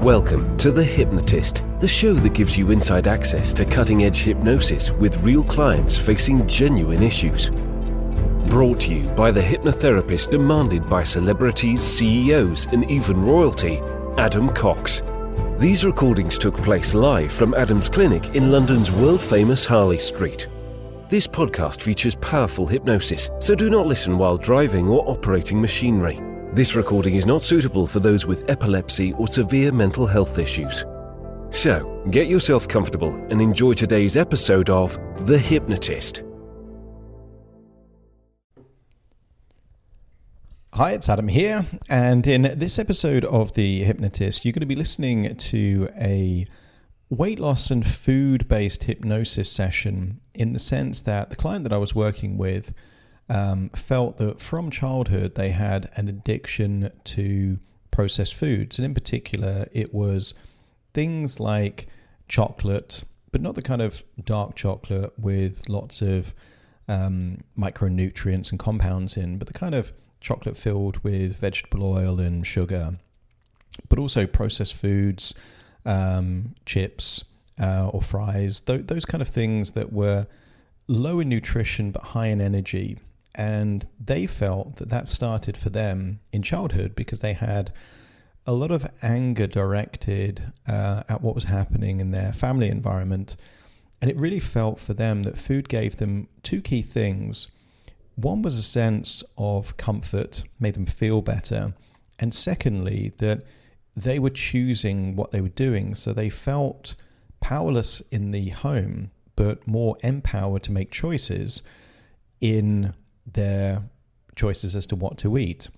Welcome to The Hypnotist, the show that gives you inside access to cutting-edge hypnosis with real clients facing genuine issues. Brought to you by the hypnotherapist demanded by celebrities, CEOs, and even royalty, Adam Cox. These recordings took place live from Adam's clinic in London's world-famous Harley Street. This podcast features powerful hypnosis, so do not listen while driving or operating machinery. This recording is not suitable for those with epilepsy or severe mental health issues. So, get yourself comfortable and enjoy today's episode of The Hypnotist. Hi, it's Adam here, and in this episode of The Hypnotist, you're going to be listening to a weight loss and food-based hypnosis session in the sense that the client that I was working with felt that from childhood they had an addiction to processed foods, and in particular it was things like chocolate, but not the kind of dark chocolate with lots of micronutrients and compounds in, but the kind of chocolate filled with vegetable oil and sugar, but also processed foods, chips or fries, those kind of things that were low in nutrition but high in energy. And they felt that that started for them in childhood because they had a lot of anger directed at what was happening in their family environment. And it really felt for them that food gave them two key things. One was a sense of comfort, made them feel better. And secondly, that they were choosing what they were doing. So they felt powerless in the home, but more empowered to make choices in their choices as to what to eat.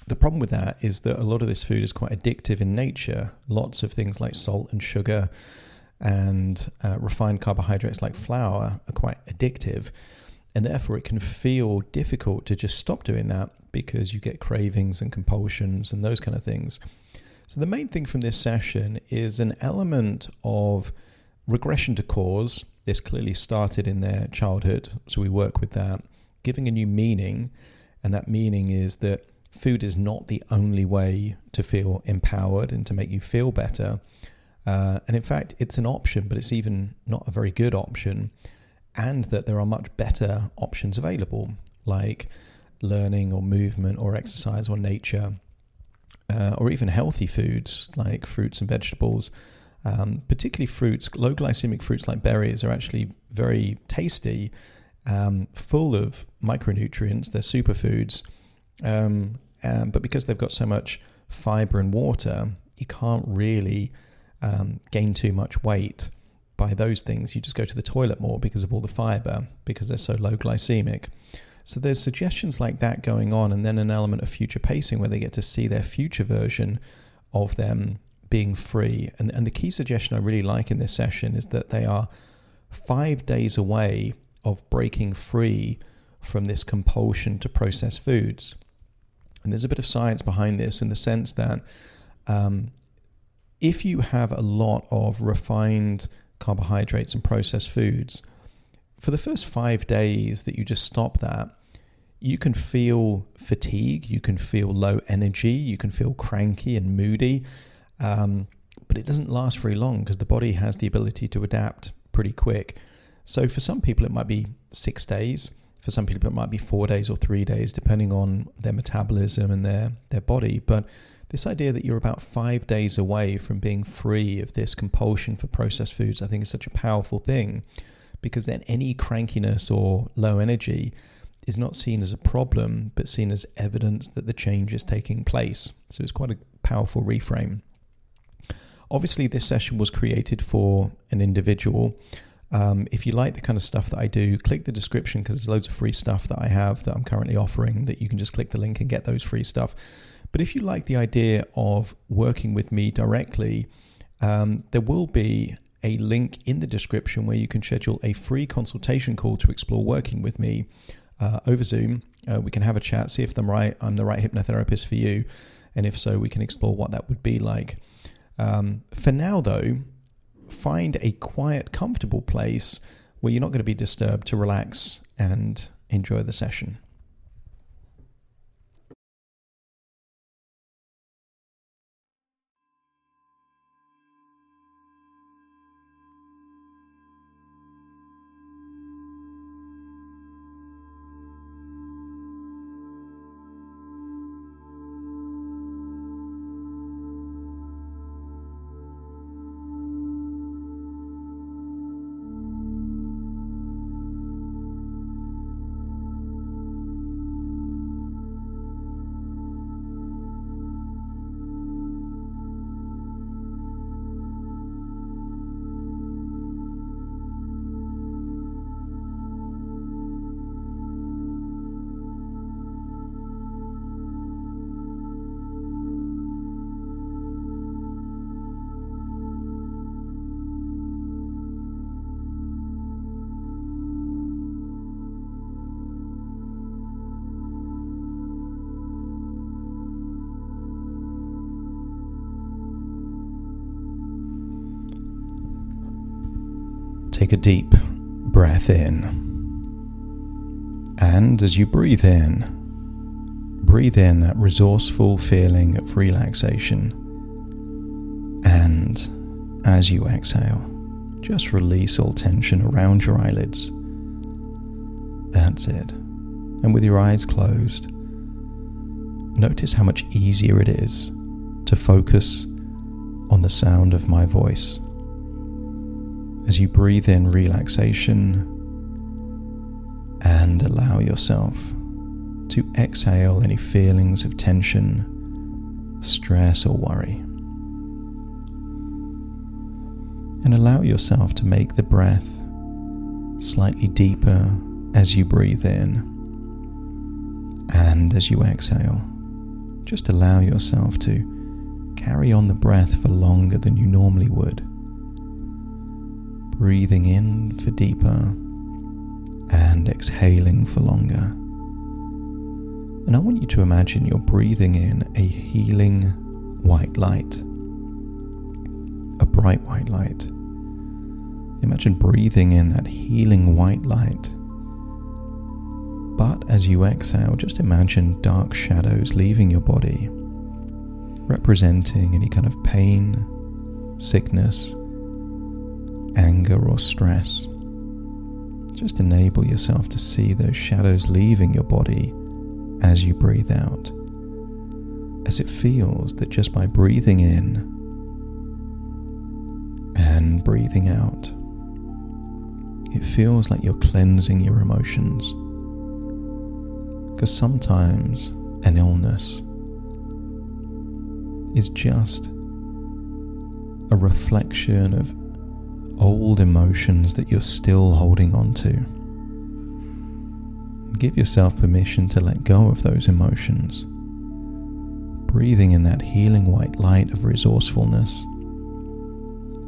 The problem with that is that a lot of this food is quite addictive in nature. Lots of things like salt and sugar and refined carbohydrates like flour are quite addictive. And therefore it can feel difficult to just stop doing that because you get cravings and compulsions and those kind of things. So the main thing from this session is an element of regression to cause. This clearly started in their childhood, so we work with that. Giving a new meaning, and that meaning is that food is not the only way to feel empowered and to make you feel better. And in fact, it's an option, but it's even not a very good option. And that there are much better options available, like learning or movement or exercise or nature, or even healthy foods like fruits and vegetables. Particularly fruits, low glycemic fruits like berries are actually very tasty, full of micronutrients. They're superfoods, but because they've got so much fiber and water, you can't really gain too much weight by those things. You just go to the toilet more because of all the fiber, because they're so low glycemic. So there's suggestions like that going on, and then an element of future pacing where they get to see their future version of them being free. And the key suggestion I really like in this session is that they are 5 days away of breaking free from this compulsion to process foods. And there's a bit of science behind this in the sense that if you have a lot of refined carbohydrates and processed foods, for the first 5 days that you just stop that, you can feel fatigue, you can feel low energy, you can feel cranky and moody, but it doesn't last very long because the body has the ability to adapt pretty quick. So for some people it might be 6 days, for some people it might be 4 days or 3 days, depending on their metabolism and their body. But this idea that you're about 5 days away from being free of this compulsion for processed foods, I think is such a powerful thing, because then any crankiness or low energy is not seen as a problem, but seen as evidence that the change is taking place. So it's quite a powerful reframe. Obviously, this session was created for an individual. If you like the kind of stuff that I do, click the description because there's loads of free stuff that I have that I'm currently offering that you can just click the link and get those free stuff. But if you like the idea of working with me directly, there will be a link in the description where you can schedule a free consultation call to explore working with me over Zoom. We can have a chat, see if I'm the right hypnotherapist for you. And if so, we can explore what that would be like. For now, though, find a quiet, comfortable place where you're not going to be disturbed to relax and enjoy the session. Take a deep breath in. And as you breathe in that resourceful feeling of relaxation. And as you exhale, just release all tension around your eyelids. That's it. And with your eyes closed, notice how much easier it is to focus on the sound of my voice. As you breathe in relaxation and allow yourself to exhale any feelings of tension, stress, or worry. And allow yourself to make the breath slightly deeper as you breathe in. And as you exhale, just allow yourself to carry on the breath for longer than you normally would. Breathing in for deeper and exhaling for longer. And I want you to imagine you're breathing in a healing white light. A bright white light. Imagine breathing in that healing white light. But as you exhale, just imagine dark shadows leaving your body, representing any kind of pain, sickness, anger, or stress. Just enable yourself to see those shadows leaving your body as you breathe out, as it feels that just by breathing in and breathing out, it feels like you're cleansing your emotions. Because sometimes an illness is just a reflection of old emotions that you're still holding on to. Give yourself permission to let go of those emotions, breathing in that healing white light of resourcefulness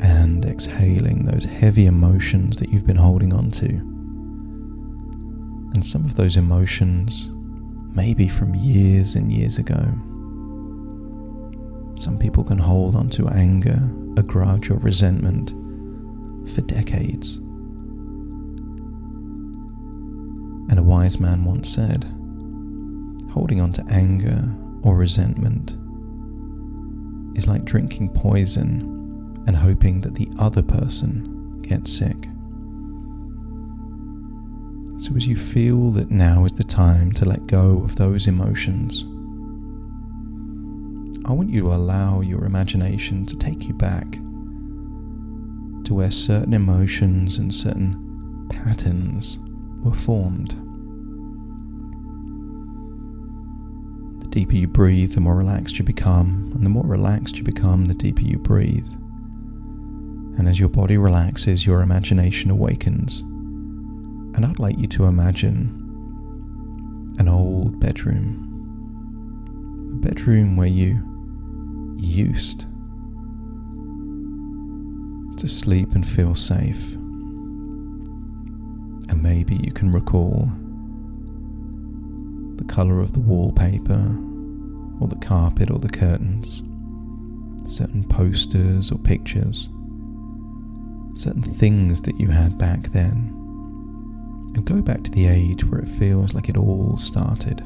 and exhaling those heavy emotions that you've been holding on to. And some of those emotions may be from years and years ago. Some people can hold on to anger, a grudge, or resentment for decades. And a wise man once said, holding on to anger or resentment is like drinking poison and hoping that the other person gets sick. So as you feel that now is the time to let go of those emotions, I want you to allow your imagination to take you back to where certain emotions and certain patterns were formed. The deeper you breathe, the more relaxed you become, and the more relaxed you become, the deeper you breathe. And as your body relaxes, your imagination awakens. And I'd like you to imagine an old bedroom. A bedroom where you used to sleep and feel safe. And maybe you can recall the colour of the wallpaper, or the carpet, or the curtains, certain posters or pictures, certain things that you had back then, and go back to the age where it feels like it all started.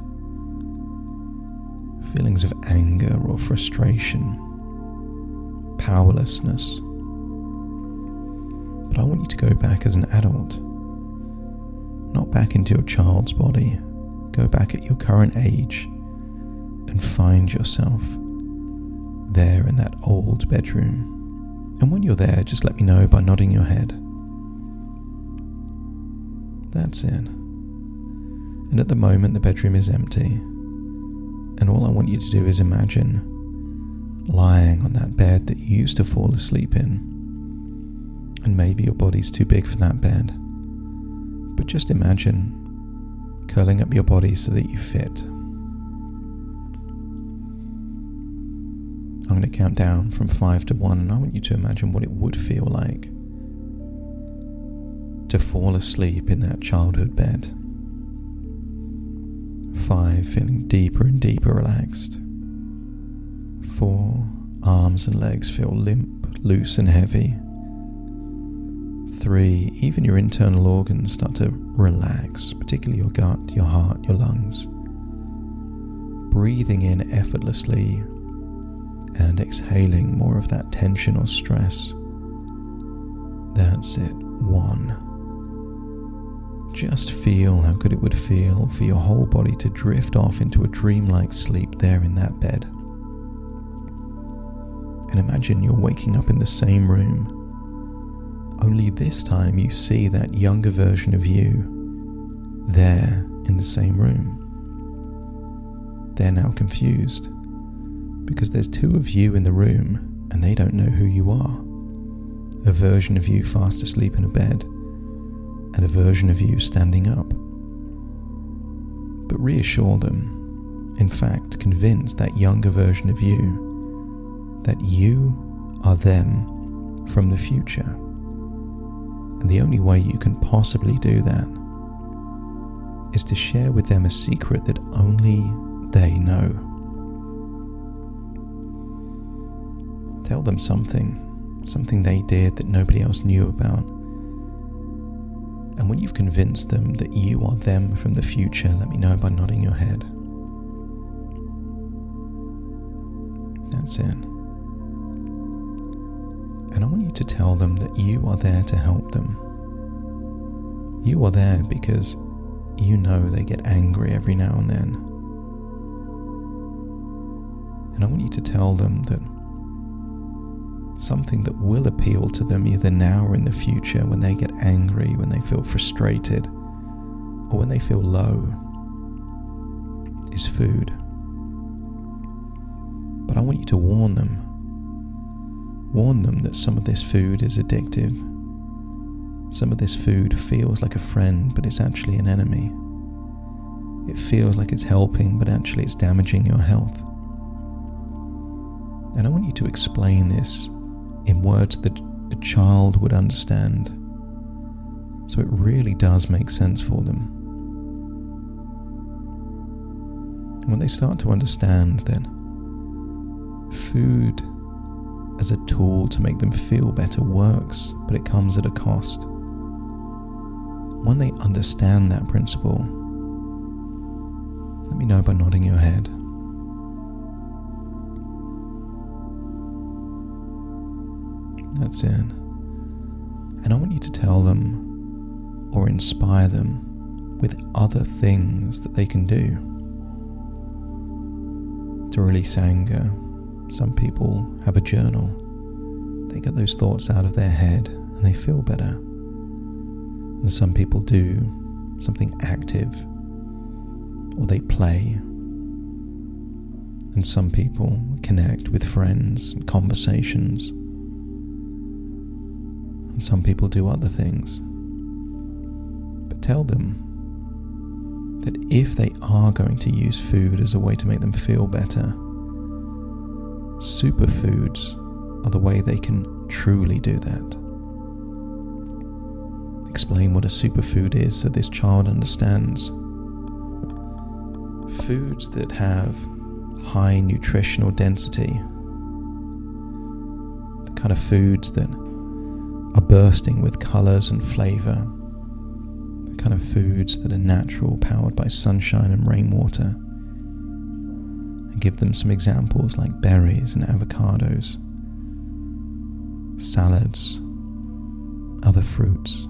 Feelings of anger or frustration, powerlessness. But I want you to go back as an adult, not back into your child's body. Go back at your current age and find yourself there in that old bedroom. And when you're there, just let me know by nodding your head. That's it. And at the moment, the bedroom is empty. And all I want you to do is imagine lying on that bed that you used to fall asleep in. And maybe your body's too big for that bed. But just imagine curling up your body so that you fit. I'm going to count down from 5 to 1, and I want you to imagine what it would feel like to fall asleep in that childhood bed. 5, feeling deeper and deeper relaxed. 4, arms and legs feel limp, loose and heavy. 3, even your internal organs start to relax, particularly your gut, your heart, your lungs. Breathing in effortlessly and exhaling more of that tension or stress. That's it. 1. Just feel how good it would feel for your whole body to drift off into a dreamlike sleep there in that bed. And imagine you're waking up in the same room, only this time you see that younger version of you there in the same room. They're now confused because there's 2 of you in the room and they don't know who you are. A version of you fast asleep in a bed and a version of you standing up. But reassure them, in fact convince that younger version of you that you are them from the future. And the only way you can possibly do that is to share with them a secret that only they know. Tell them something they did that nobody else knew about. And when you've convinced them that you are them from the future, let me know by nodding your head. That's it. And I want you to tell them that you are there to help them. You are there because you know they get angry every now and then. And I want you to tell them that something that will appeal to them either now or in the future when they get angry, when they feel frustrated, or when they feel low, is food. But I want you to warn them. Warn them that some of this food is addictive. Some of this food feels like a friend, but it's actually an enemy. It feels like it's helping, but actually it's damaging your health. And I want you to explain this in words that a child would understand, so it really does make sense for them. And when they start to understand that food as a tool to make them feel better works, but it comes at a cost. When they understand that principle, let me know by nodding your head. That's it. And I want you to tell them or inspire them with other things that they can do to release anger. Some people have a journal. They get those thoughts out of their head and they feel better. And some people do something active, or they play. And some people connect with friends and conversations. And some people do other things. But tell them that if they are going to use food as a way to make them feel better, superfoods are the way they can truly do that. Explain what a superfood is so this child understands. Foods that have high nutritional density, the kind of foods that are bursting with colours and flavour, the kind of foods that are natural, powered by sunshine and rainwater. And give them some examples like berries and avocados, salads, other fruits.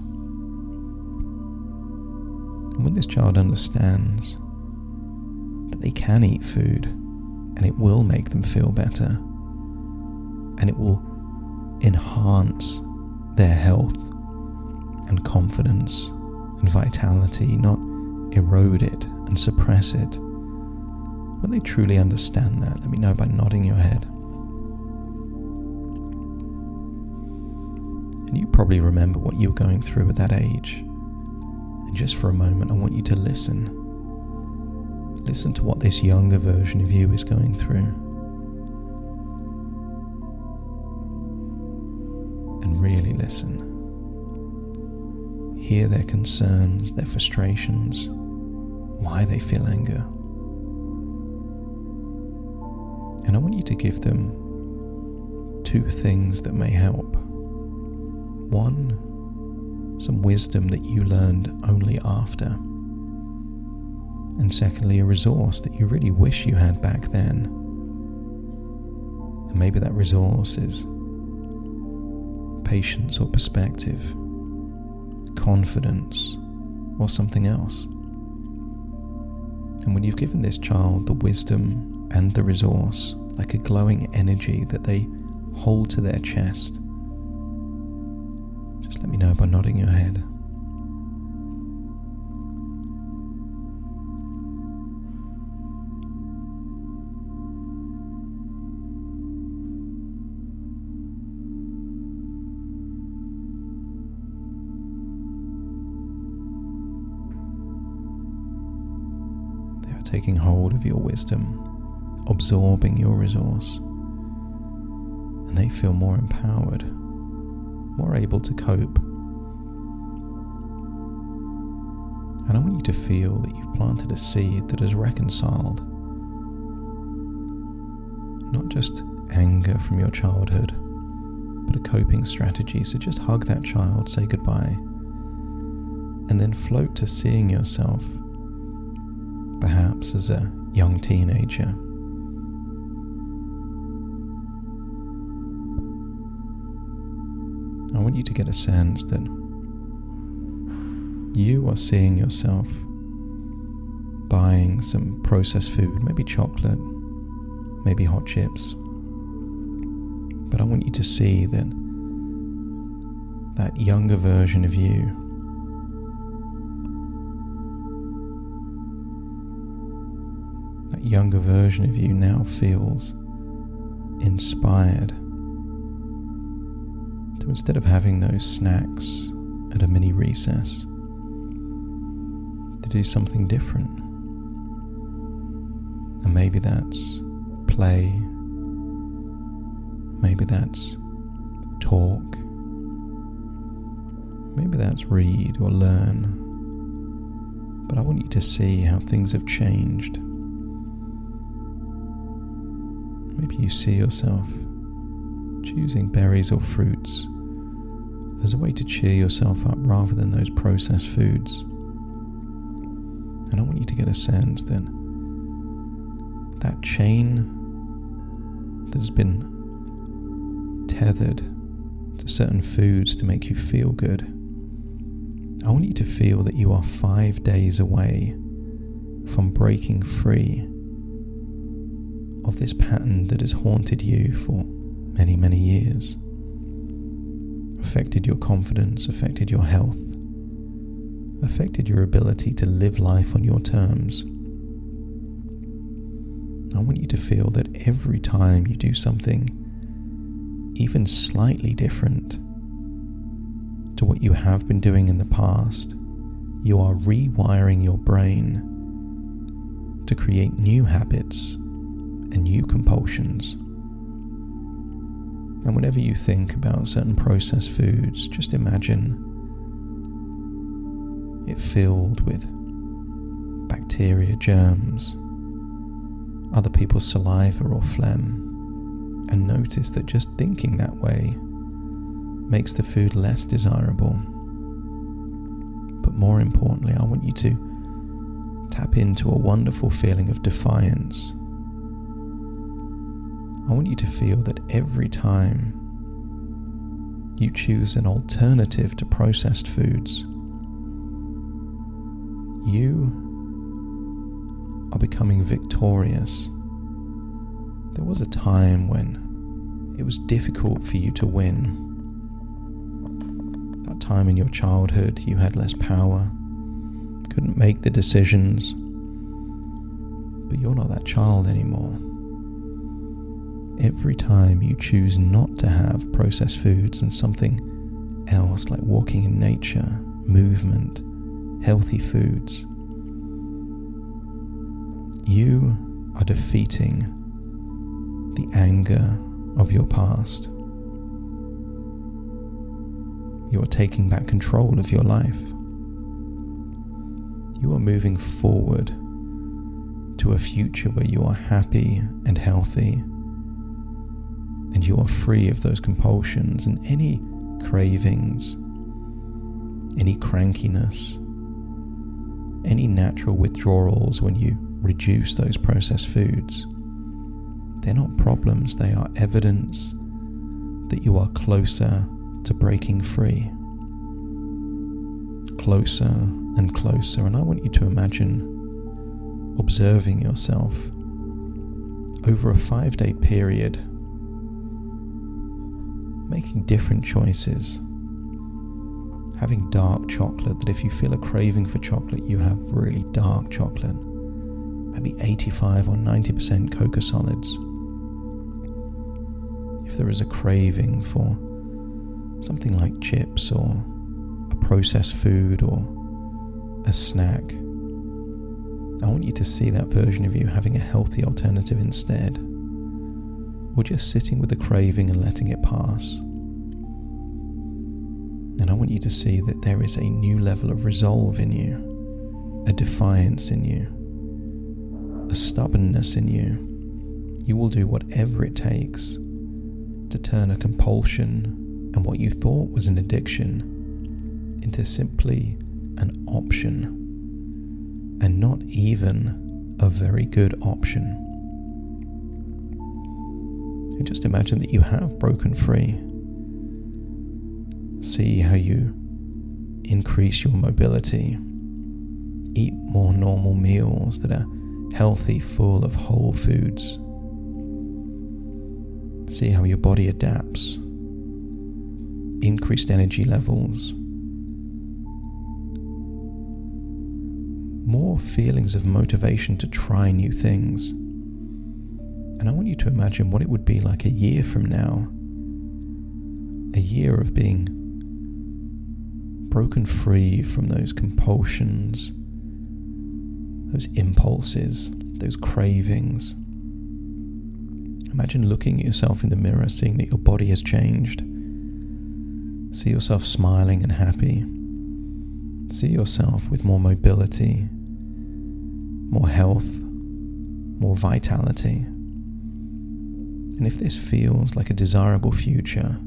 And when this child understands that they can eat food and it will make them feel better and it will enhance their health and confidence and vitality, not erode it and suppress it. When they truly understand that, let me know by nodding your head. And you probably remember what you were going through at that age. And just for a moment, I want you to listen. Listen to what this younger version of you is going through. And really listen. Hear their concerns, their frustrations, why they feel anger. And I want you to give them 2 things that may help. 1 some wisdom that you learned only after. And secondly, a resource that you really wish you had back then. And maybe that resource is patience or perspective, confidence, or something else. And when you've given this child the wisdom and the resource, like a glowing energy that they hold to their chest, just let me know by nodding your head. Taking hold of your wisdom, absorbing your resource, and they feel more empowered, more able to cope. And I want you to feel that you've planted a seed that has reconciled not just anger from your childhood, but a coping strategy. So just hug that child, say goodbye, and then float to seeing yourself perhaps as a young teenager. I want you to get a sense that you are seeing yourself buying some processed food, maybe chocolate, maybe hot chips. But I want you to see that that younger version of you now feels inspired to, instead of having those snacks at a mini recess, to do something different. And maybe that's play, maybe that's talk, maybe that's read or learn. But I want you to see how things have changed. Maybe you see yourself choosing berries or fruits as a way to cheer yourself up rather than those processed foods. And I want you to get a sense that that chain that has been tethered to certain foods to make you feel good, I want you to feel that you are 5 days away from breaking free of this pattern that has haunted you for many, many years, affected your confidence, affected your health, affected your ability to live life on your terms. I want you to feel that every time you do something even slightly different to what you have been doing in the past, you are rewiring your brain to create new habits and new compulsions. And whenever you think about certain processed foods, just imagine it filled with bacteria, germs, other people's saliva or phlegm, and notice that just thinking that way makes the food less desirable. But more importantly, I want you to tap into a wonderful feeling of defiance. I want you to feel that every time you choose an alternative to processed foods, you are becoming victorious. There was a time when it was difficult for you to win. That time in your childhood you had less power, couldn't make the decisions, but you're not that child anymore. Every time you choose not to have processed foods and something else like walking in nature, movement, healthy foods, you are defeating the anger of your past. You are taking back control of your life. You are moving forward to a future where you are happy and healthy, and you are free of those compulsions and any cravings any crankiness, any natural withdrawals when you reduce those processed foods. They're not problems, they are evidence that you are closer to breaking free. Closer and closer, and I want you to imagine observing yourself over a 5-day period, making different choices, having dark chocolate, that if you feel a craving for chocolate, you have really dark chocolate, maybe 85 or 90% cocoa solids. If there is a craving for something like chips or a processed food or a snack, I want you to see that version of you having a healthy alternative instead, or just sitting with the craving and letting it pass. And I want you to see that there is a new level of resolve in you, a defiance in you, a stubbornness in you. You will do whatever it takes to turn a compulsion and what you thought was an addiction into simply an option, and not even a very good option. And just imagine that you have broken free. See how you increase your mobility, eat more normal meals that are healthy, full of whole foods. See how your body adapts, increased energy levels, more feelings of motivation to try new things. And I want you to imagine what it would be like a year from now, a year of being broken free from those compulsions, those impulses, those cravings. Imagine looking at yourself in the mirror, seeing that your body has changed. See yourself smiling and happy. See yourself with more mobility, more health, more vitality. And if this feels like a desirable future,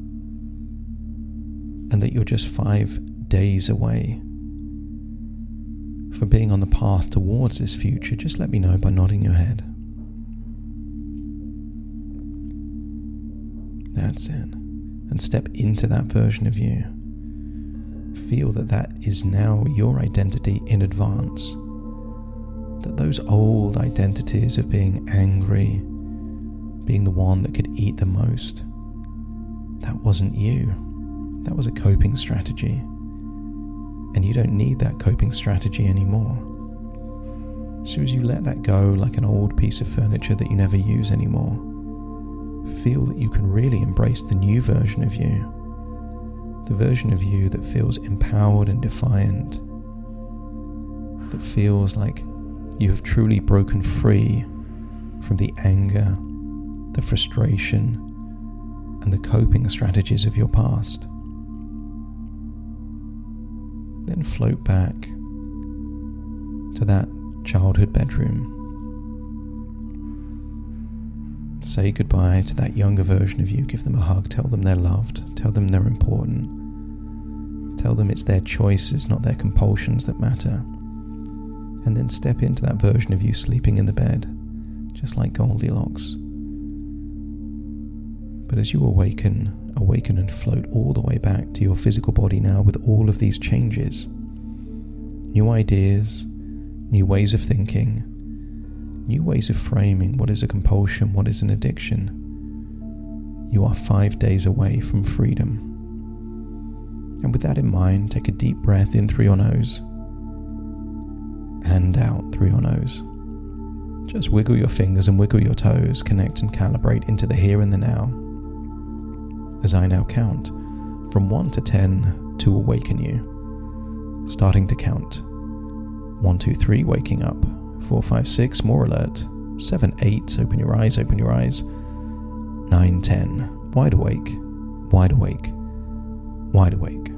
and that you're just 5 days away from being on the path towards this future, just let me know by nodding your head. That's it. And step into that version of you. Feel that that is now your identity in advance. That those old identities of being angry, being the one that could eat the most, that wasn't you. That was a coping strategy. And you don't need that coping strategy anymore. As soon as you let that go, like an old piece of furniture that you never use anymore, feel that you can really embrace the new version of you. The version of you that feels empowered and defiant, that feels like you have truly broken free from the anger, the frustration, and the coping strategies of your past. Then float back to that childhood bedroom. Say goodbye to that younger version of you. Give them a hug. Tell them they're loved. Tell them they're important. Tell them it's their choices, not their compulsions, that matter. And then step into that version of you sleeping in the bed, just like Goldilocks. But as you awaken and float all the way back to your physical body now with all of these changes. New ideas, new ways of thinking, new ways of framing what is a compulsion, what is an addiction. You are 5 days away from freedom. And with that in mind, take a deep breath in through your nose and out through your nose. Just wiggle your fingers and wiggle your toes, connect and calibrate into the here and the now. As I now count from 1 to 10 to awaken you. Starting to count. 1, 2, 3, waking up. 4, 5, 6, more alert. 7, 8, open your eyes, open your eyes. 9, 10, wide awake, wide awake, wide awake.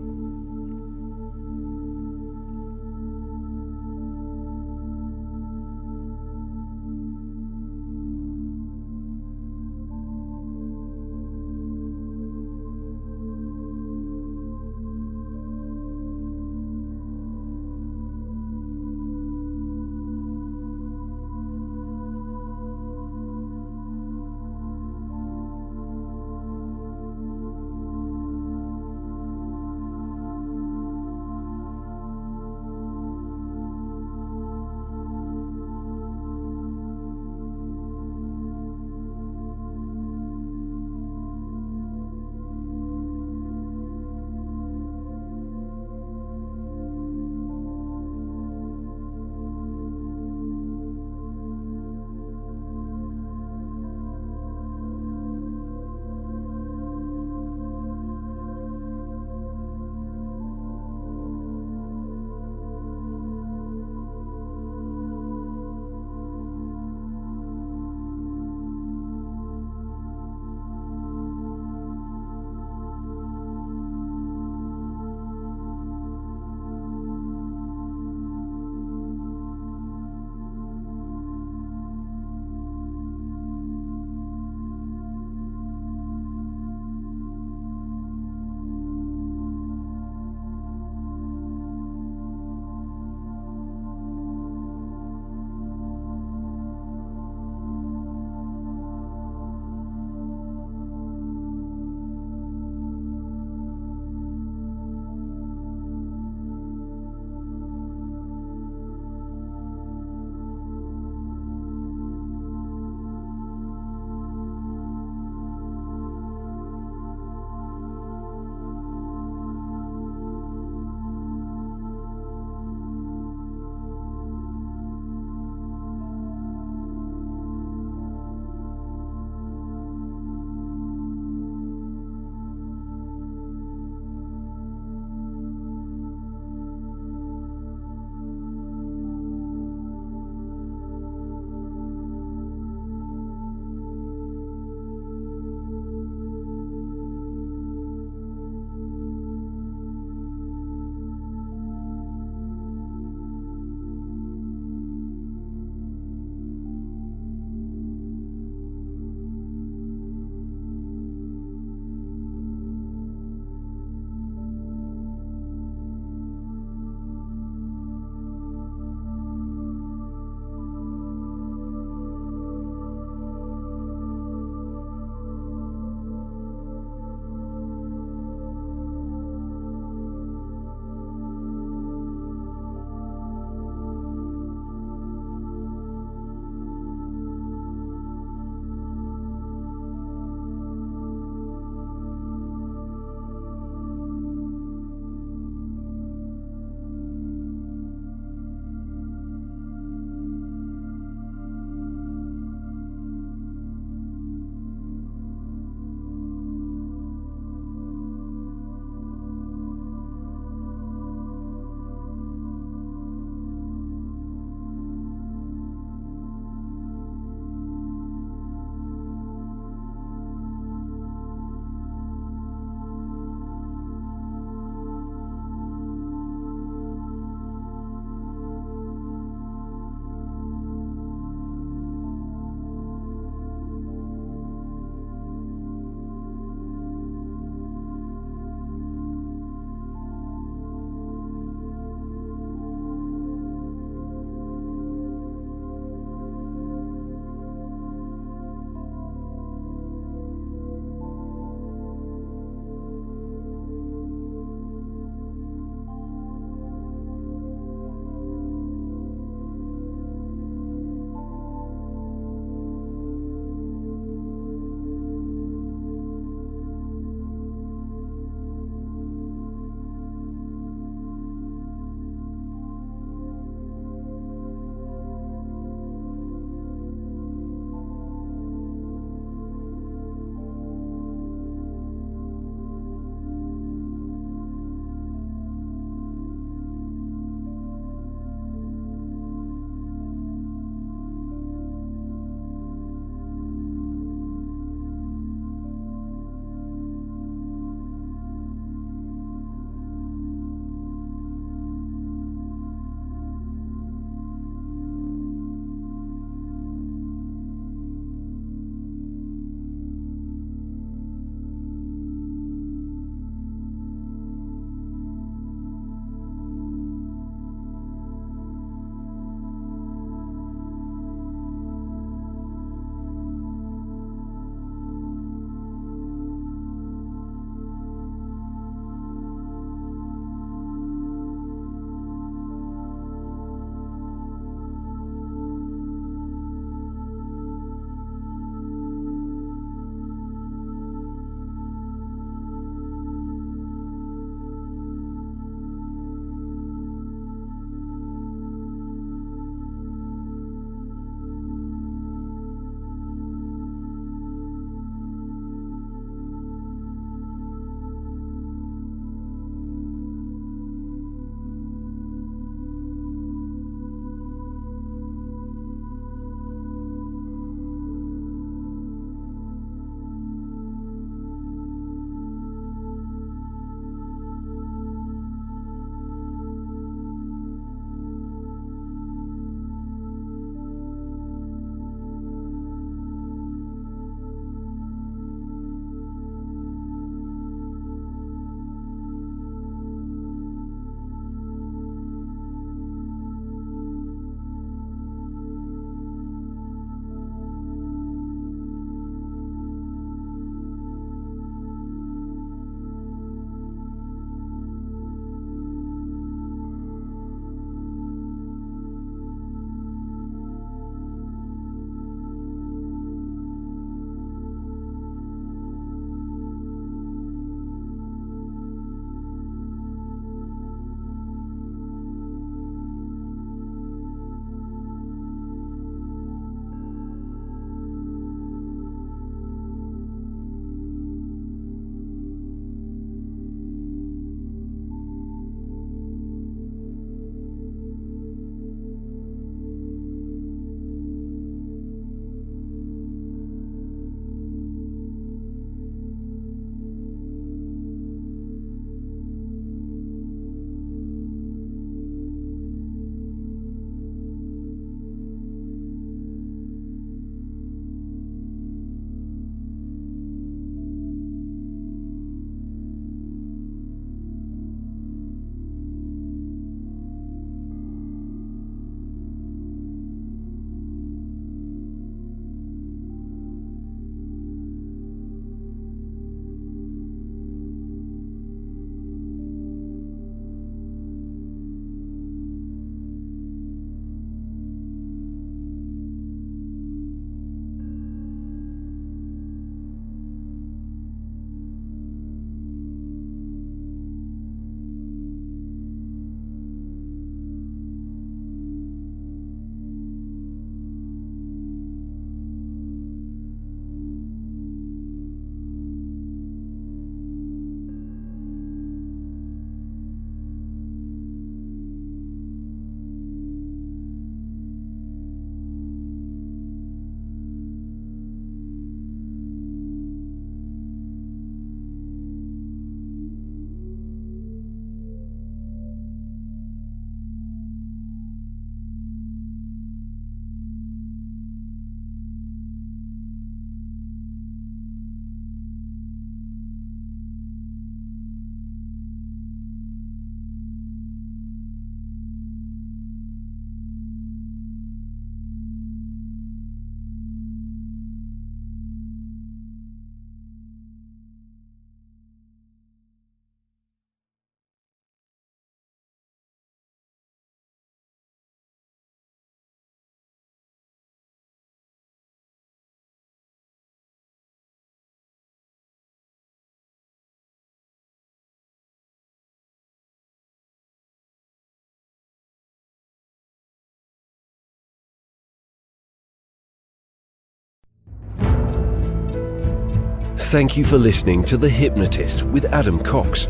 Thank you for listening to The Hypnotist with Adam Cox,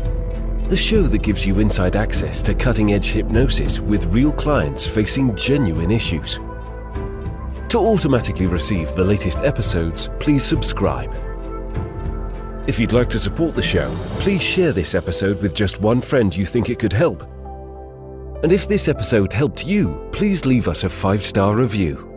the show that gives you inside access to cutting-edge hypnosis with real clients facing genuine issues. To automatically receive the latest episodes, please subscribe. If you'd like to support the show, please share this episode with just one friend you think it could help. And if this episode helped you, please leave us a 5-star review.